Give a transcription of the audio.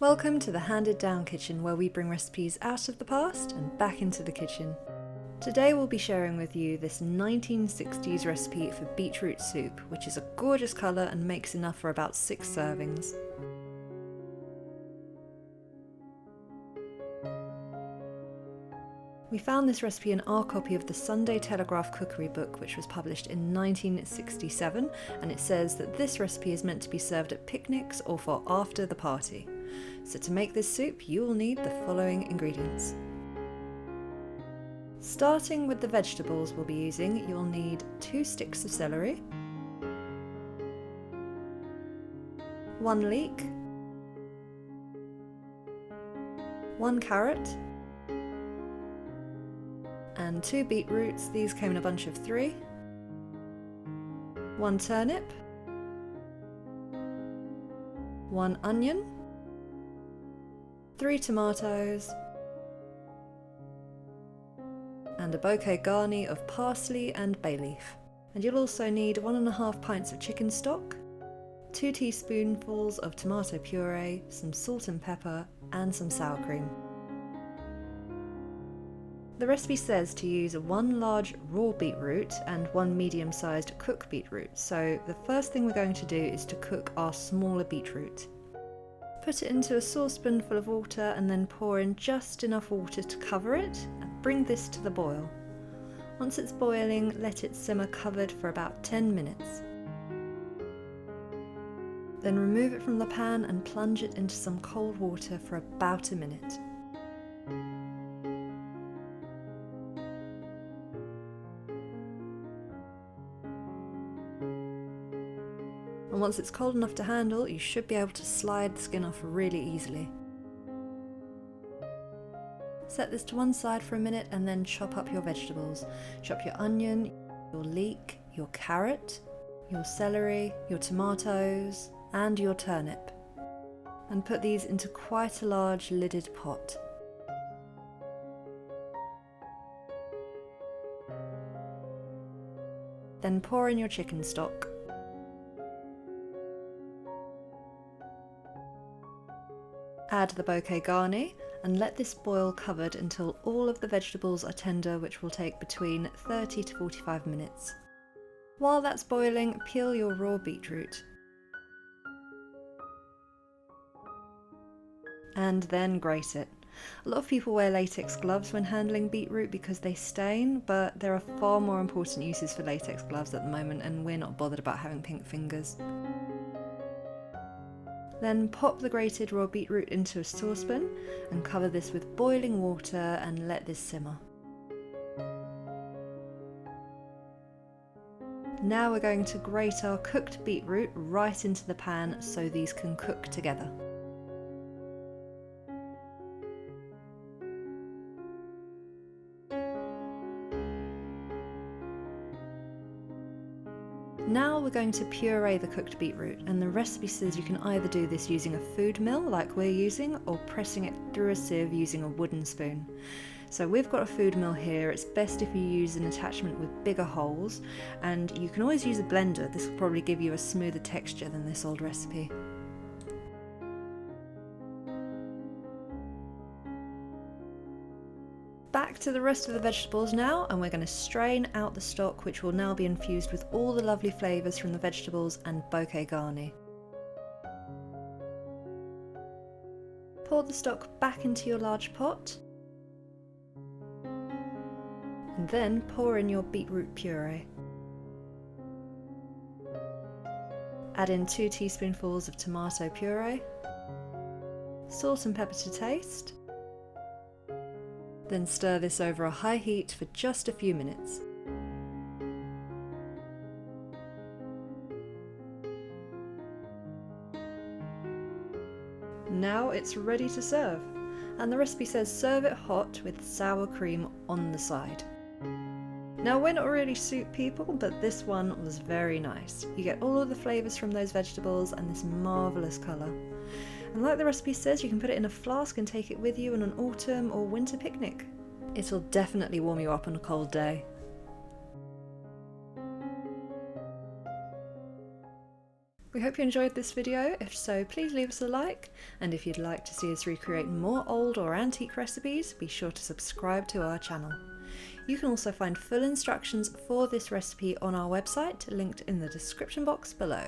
Welcome to the Handed Down Kitchen, where we bring recipes out of the past and back into the kitchen. Today we'll be sharing with you this 1960s recipe for beetroot soup, which is a gorgeous colour and makes enough for about 6 servings. We found this recipe in our copy of the Sunday Telegraph Cookery Book, which was published in 1967, and it says that this recipe is meant to be served at picnics or for after the party. So to make this soup, you will need the following ingredients. Starting with the vegetables we'll be using, you'll need 2 sticks of celery, 1 leek, 1 carrot, and 2 beetroots. These came in a bunch of 3, 1 turnip, 1 onion, 3 tomatoes, and a bouquet garni of parsley and bay leaf. And you'll also need 1.5 pints of chicken stock, 2 teaspoonfuls of tomato puree, some salt and pepper, and some sour cream. The recipe says to use 1 large raw beetroot and 1 medium-sized cooked beetroot, so the first thing we're going to do is to cook our smaller beetroot. Put it into a saucepan full of water and then pour in just enough water to cover it and bring this to the boil. Once it's boiling, let it simmer covered for about 10 minutes. Then remove it from the pan and plunge it into some cold water for about a minute. And once it's cold enough to handle, you should be able to slide the skin off really easily. Set this to one side for a minute and then chop up your vegetables. Chop your onion, your leek, your carrot, your celery, your tomatoes, and your turnip. And put these into quite a large lidded pot. Then pour in your chicken stock. Add the bouquet garni and let this boil covered until all of the vegetables are tender, which will take between 30 to 45 minutes. While that's boiling, peel your raw beetroot. And then grate it. A lot of people wear latex gloves when handling beetroot because they stain, but there are far more important uses for latex gloves at the moment, and we're not bothered about having pink fingers. Then pop the grated raw beetroot into a saucepan and cover this with boiling water and let this simmer. Now we're going to grate our cooked beetroot right into the pan so these can cook together. Now we're going to puree the cooked beetroot, and the recipe says you can either do this using a food mill like we're using, or pressing it through a sieve using a wooden spoon. So we've got a food mill here. It's best if you use an attachment with bigger holes, and you can always use a blender. This will probably give you a smoother texture than this old recipe. Back to the rest of the vegetables now, and we're going to strain out the stock, which will now be infused with all the lovely flavours from the vegetables and bouquet garni. Pour the stock back into your large pot, and then pour in your beetroot puree. Add in 2 teaspoonfuls of tomato puree, salt and pepper to taste. Then stir this over a high heat for just a few minutes. Now it's ready to serve, and the recipe says serve it hot with sour cream on the side. Now we're not really soup people, but this one was very nice. You get all of the flavours from those vegetables and this marvellous colour. And like the recipe says, you can put it in a flask and take it with you on an autumn or winter picnic. It'll definitely warm you up on a cold day. We We hope you enjoyed this video. If so, please leave us a like, and if you'd like to see us recreate more old or antique recipes, be sure to subscribe to our channel. You can also find full instructions for this recipe on our website, linked in the description box below.